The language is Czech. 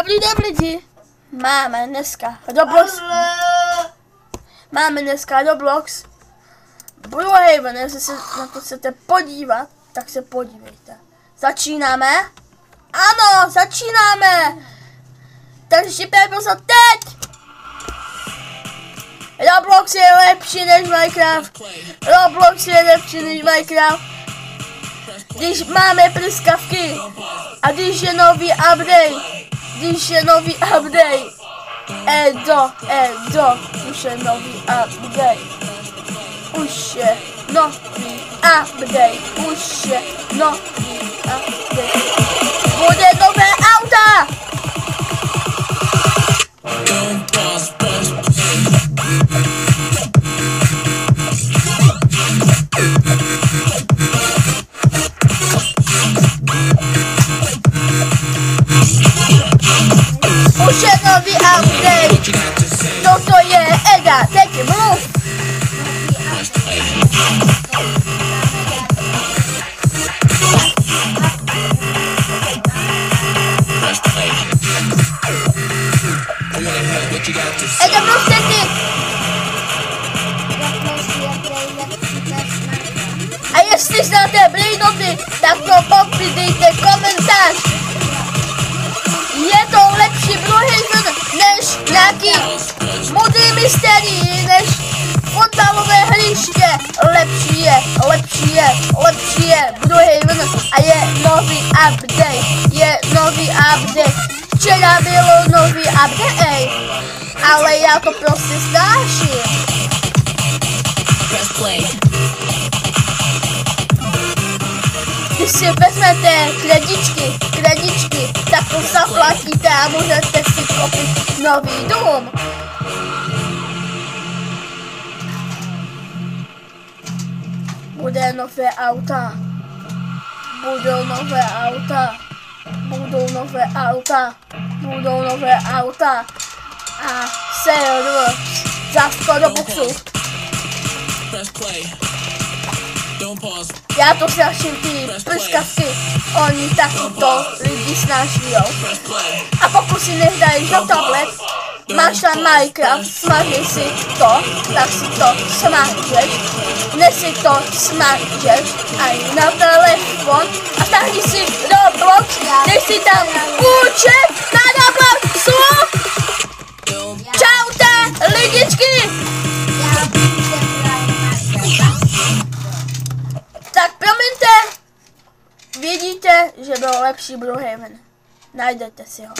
Dobrý den lidi, máme dneska Roblox Brookhaven, jestli se na to chcete podívat, tak se podívejte. Začínáme? Ano, začínáme! Takže šipe prostě teď! Roblox je lepší než Minecraft. Roblox je lepší než Minecraft. Když máme prskavky a když je nový update, už je nový update, bude nové auta! Už je nový update, toto je Eda, teď mluv! Eda, mluv ty! A jestli znáte Brainoty, tak to popídejte komentář! Je to lepší Brookhaven než nějaký modrý mysterii, než fotbalové hřiště. Lepší je Brookhaven a je nový update. Včera bylo nový update, ale já to prostě snáším. Když si vezmete kredičky, tak to zaplatíte a můžete si koupit nový dům. Budou nové auta a server za 100 Robuxů. Já to snáším ty prskavky, oni taky to lidi snášijou. A pokud si nehrají za tablet, máš tam Minecraft, smažeš si to, tak si to smažeš, dnes si to smažeš a na telefon a stáhni si Roblox, dej si tam účet na Robloxu. Čaute lidičky! Tak promiňte, vidíte, že byl lepší Brookhaven. Najdete si ho.